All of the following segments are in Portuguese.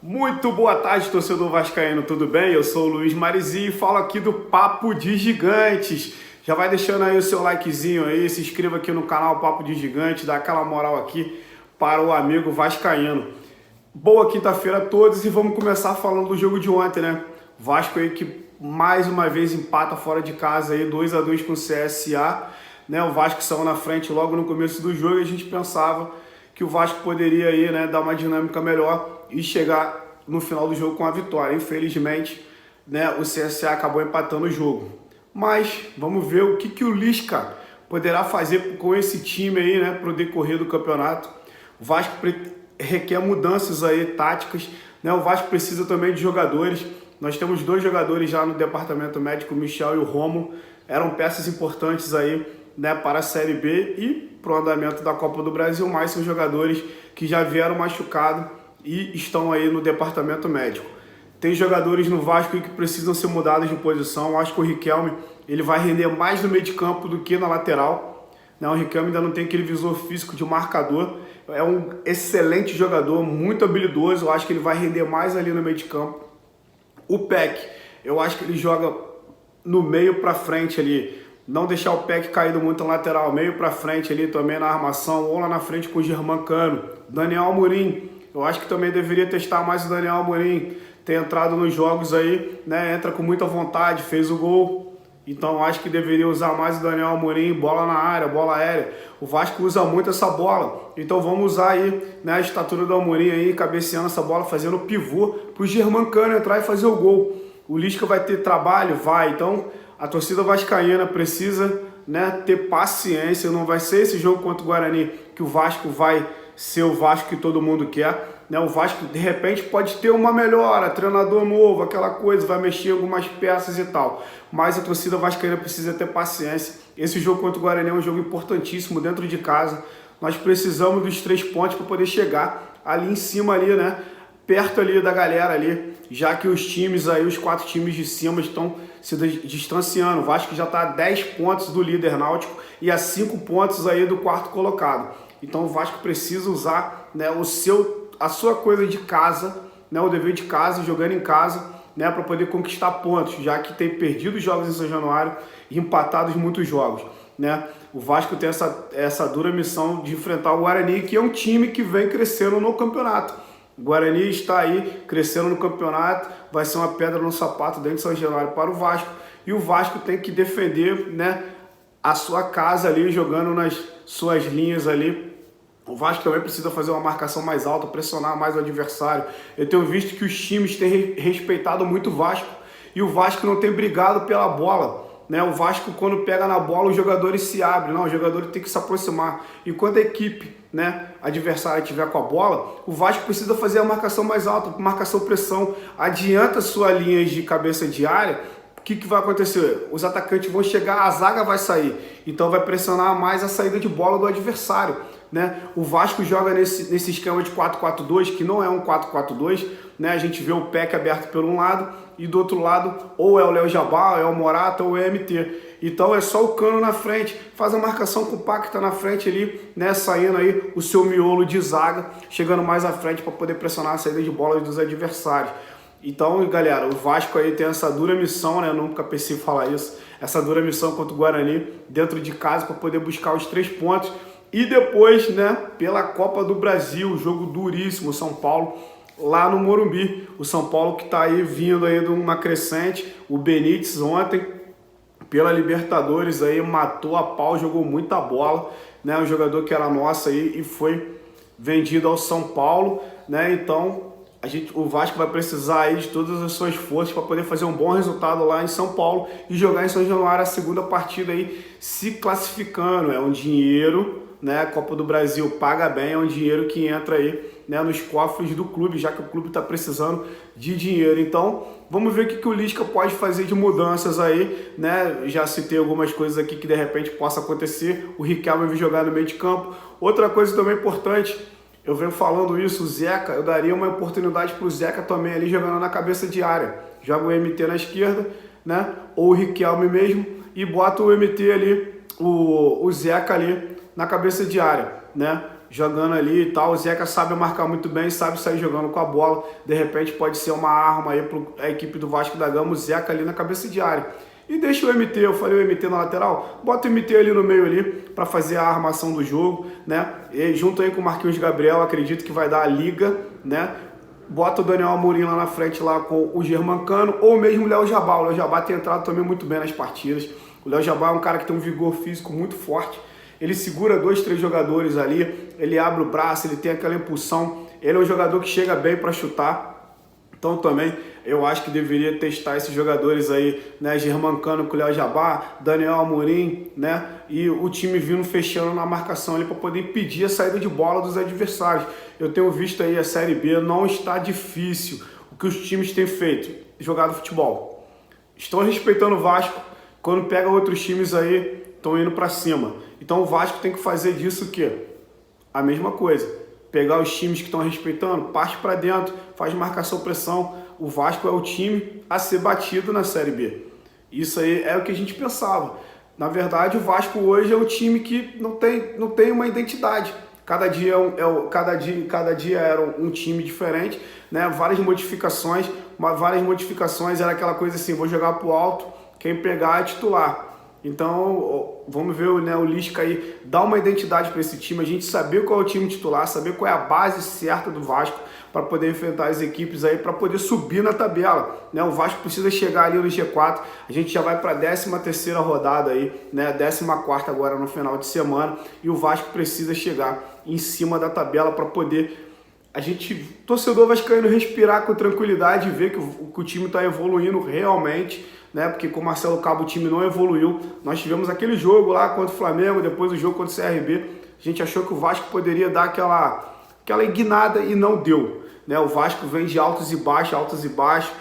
Muito boa tarde, torcedor vascaíno, tudo bem? Eu sou o Luiz Marizi e falo aqui do Papo de Gigantes. Já vai deixando aí o seu likezinho aí, se inscreva aqui no canal Papo de Gigantes, dá aquela moral aqui para o amigo vascaíno. Boa quinta-feira a todos e vamos começar falando do jogo de ontem, né? Vasco aí que mais uma vez empata fora de casa aí, 2-2 com o CSA, né? O Vasco saiu na frente logo no começo do jogo e a gente pensava que o Vasco poderia aí, né, dar uma dinâmica melhor e chegar no final do jogo com a vitória. Infelizmente, né, o CSA acabou empatando o jogo. Mas vamos ver o que o Lisca poderá fazer com esse time aí, né, para o decorrer do campeonato. O Vasco requer mudanças aí táticas, né? O Vasco precisa também de jogadores. Nós temos dois jogadores já no departamento médico, o Michel e o Romo. Eram peças importantes aí, né, para a Série B e para o andamento da Copa do Brasil, mas são jogadores que já vieram machucados e estão aí no departamento médico. Tem jogadores no Vasco que precisam ser mudados de posição. Eu acho que o Riquelme ele vai render mais no meio de campo do que na lateral. O Riquelme ainda não tem aquele visor físico de marcador. É um excelente jogador, muito habilidoso. Eu acho que ele vai render mais ali no meio de campo. O Peck, eu acho que ele joga no meio para frente ali. Não deixar o Peck caído muito na lateral, meio para frente ali também na armação, ou lá na frente com o Germancano. Daniel Amorim, eu acho que também deveria testar mais o Daniel Amorim. Tem entrado nos jogos aí, né? Entra com muita vontade, fez o gol. Então acho que deveria usar mais o Daniel Amorim, bola na área, bola aérea. O Vasco usa muito essa bola. Então vamos usar aí, né, a estatura do Amorim aí, cabeceando essa bola, fazendo o pivô para o Germancano entrar e fazer o gol. O Lisca vai ter trabalho? Vai. Então a torcida vascaína precisa, né, ter paciência. Não vai ser esse jogo contra o Guarani que o Vasco vai ser o Vasco que todo mundo quer. O Vasco, de repente, pode ter uma melhora, treinador novo, aquela coisa, vai mexer em algumas peças e tal. Mas a torcida vascaína precisa ter paciência. Esse jogo contra o Guarani é um jogo importantíssimo dentro de casa. Nós precisamos dos 3 pontos para poder chegar ali em cima, ali, né? Perto ali da galera ali, já que os times aí, os 4 times de cima estão se distanciando. O Vasco já está a 10 pontos do líder náutico e a 5 pontos aí do 4º colocado. Então o Vasco precisa usar, né, a sua coisa de casa, né, o dever de casa, jogando em casa, né, para poder conquistar pontos, já que tem perdido jogos em São Januário e empatados muitos jogos, né? O Vasco tem essa dura missão de enfrentar o Guarani, que é um time que vem crescendo no campeonato. O Guarani está aí crescendo no campeonato, vai ser uma pedra no sapato dentro de São Januário para o Vasco, e o Vasco tem que defender, né, a sua casa ali, jogando nas suas linhas ali. O Vasco também precisa fazer uma marcação mais alta, pressionar mais o adversário. Eu tenho visto que os times têm respeitado muito o Vasco e o Vasco não tem brigado pela bola, né? O Vasco, quando pega na bola, os jogadores se abrem. Não, os jogadores têm que se aproximar. Enquanto a equipe, né, adversária estiver com a bola, o Vasco precisa fazer a marcação mais alta, marcação-pressão. Adianta sua linha de cabeça de área. O que vai acontecer? Os atacantes vão chegar, a zaga vai sair. Então vai pressionar mais a saída de bola do adversário, né? O Vasco joga nesse esquema de 4-4-2, que não é um 4-4-2, né? A gente vê o Peck aberto por um lado e do outro lado ou é o Léo Jabal, é o Morata ou é o MT. Então é só o Cano na frente, faz a marcação compacta na frente ali, né? Saindo aí o seu miolo de zaga, chegando mais à frente para poder pressionar a saída de bola dos adversários. Então, galera, o Vasco aí tem essa dura missão, né? Eu nunca pensei em falar isso. Essa dura missão contra o Guarani dentro de casa para poder buscar os 3 pontos. E depois, né, pela Copa do Brasil, jogo duríssimo, São Paulo, lá no Morumbi. O São Paulo que está aí vindo aí de uma crescente. O Benítez ontem, pela Libertadores, aí matou a pau, jogou muita bola, né? Um jogador que era nosso aí e foi vendido ao São Paulo, né? Então o Vasco vai precisar aí de todas as suas forças para poder fazer um bom resultado lá em São Paulo e jogar em São Januário a segunda partida aí, se classificando. É um dinheiro, né? A Copa do Brasil paga bem, é um dinheiro que entra aí, né, nos cofres do clube, já que o clube está precisando de dinheiro. Então, vamos ver o que o Lisca pode fazer de mudanças aí, né? Já citei algumas coisas aqui que de repente possa acontecer. O Riquelme vai jogar no meio de campo. Outra coisa também importante, eu venho falando isso, o Zeca, eu daria uma oportunidade para o Zeca também ali jogando na cabeça de área. Joga o MT na esquerda, né? Ou o Riquelme mesmo, e bota o MT ali, o Zeca ali na cabeça de área, né? jogando ali e tal. O Zeca sabe marcar muito bem, sabe sair jogando com a bola. De repente pode ser uma arma aí para a equipe do Vasco da Gama, o Zeca ali na cabeça de área. E deixa o MT, eu falei o MT na lateral, bota o MT ali no meio ali para fazer a armação do jogo, né? E junto aí com o Marquinhos Gabriel, acredito que vai dar a liga, né? Bota o Daniel Amorim lá na frente lá com o Germancano ou mesmo o Léo Jabá. O Léo Jabá tem entrado também muito bem nas partidas. O Léo Jabá é um cara que tem um vigor físico muito forte. Ele segura 2, 3 jogadores ali, ele abre o braço, ele tem aquela impulsão. Ele é um jogador que chega bem para chutar. Então também eu acho que deveria testar esses jogadores aí, né? Germancano com o Léo Jabá, Daniel Amorim, né? E o time vindo fechando na marcação ali para poder impedir a saída de bola dos adversários. Eu tenho visto aí a Série B, não está difícil o que os times têm feito, jogado futebol. Estão respeitando o Vasco, quando pega outros times aí, estão indo para cima. Então o Vasco tem que fazer disso o quê? A mesma coisa. Pegar os times que estão respeitando, parte para dentro, faz marcação-pressão. O Vasco é o time a ser batido na Série B. Isso aí é o que a gente pensava. Na verdade, o Vasco hoje é um time que não tem uma identidade. Cada dia era um time diferente, né? Várias modificações era aquela coisa assim, vou jogar pro alto, quem pegar é titular. Então, vamos ver, né, o Lisca aí dar uma identidade para esse time, a gente saber qual é o time titular, saber qual é a base certa do Vasco para poder enfrentar as equipes aí, para poder subir na tabela, né? O Vasco precisa chegar ali no G4, a gente já vai para a 13ª rodada aí, né? 14ª agora no final de semana, e o Vasco precisa chegar em cima da tabela para poder torcedor vascaíno, respirar com tranquilidade e ver que o time está evoluindo realmente, né? Porque com o Marcelo Cabo o time não evoluiu. Nós tivemos aquele jogo lá contra o Flamengo, depois o jogo contra o CRB. A gente achou que o Vasco poderia dar aquela guinada e não deu, né? O Vasco vem de altos e baixos.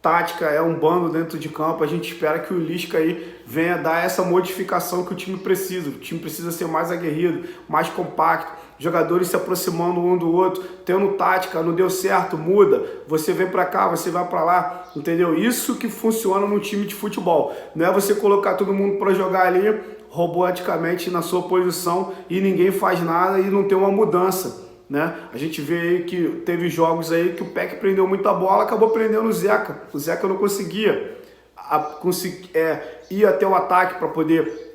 Tática é um bando dentro de campo. A gente espera que o Lisca aí venha dar essa modificação que o time precisa. O time precisa ser mais aguerrido, mais compacto, jogadores se aproximando um do outro, tendo tática, não deu certo, muda, você vem para cá, você vai para lá, entendeu? Isso que funciona no time de futebol. Não é você colocar todo mundo para jogar ali roboticamente na sua posição e ninguém faz nada e não tem uma mudança, né? A gente vê aí que teve jogos aí que o Peck prendeu muita bola, acabou prendendo o Zeca. O Zeca não conseguia ir até o ataque para poder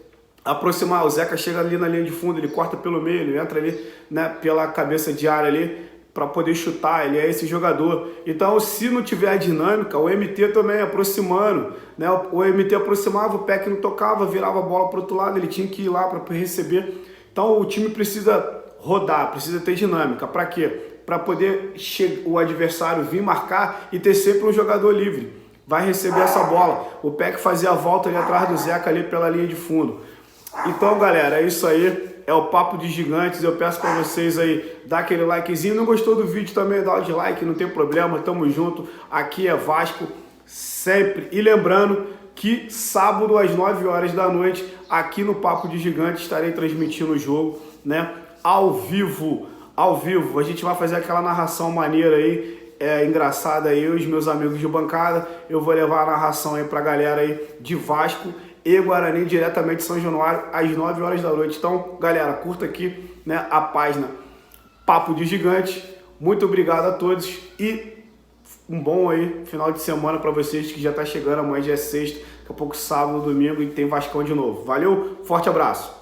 aproximar. O Zeca chega ali na linha de fundo, ele corta pelo meio, ele entra ali, né, pela cabeça de área ali para poder chutar, ele é esse jogador. Então, se não tiver a dinâmica, o MT também aproximando, né? O MT aproximava, o Peck não tocava, virava a bola para o outro lado, ele tinha que ir lá para receber. Então, o time precisa rodar, precisa ter dinâmica. Para quê? Para poder o adversário vir marcar e ter sempre um jogador livre. Vai receber essa bola. O Peck fazia a volta ali atrás do Zeca ali pela linha de fundo. Então, galera, é isso aí. É o Papo de Gigantes. Eu peço para vocês aí dar aquele likezinho. Não gostou do vídeo também, dá o dislike, não tem problema. Tamo junto. Aqui é Vasco sempre. E lembrando que sábado às 9 horas da noite, aqui no Papo de Gigantes, estarei transmitindo o jogo, né? Ao vivo. A gente vai fazer aquela narração maneira aí, engraçada aí, eu e os meus amigos de bancada. Eu vou levar a narração aí pra galera aí de Vasco e Guarani, diretamente de São Januário, às 9 horas da noite. Então, galera, curta aqui, né, a página Papo de Gigante. Muito obrigado a todos e um bom aí final de semana para vocês, que já tá chegando. Amanhã já é sexta, daqui a pouco sábado, domingo, e tem Vascão de novo. Valeu, forte abraço!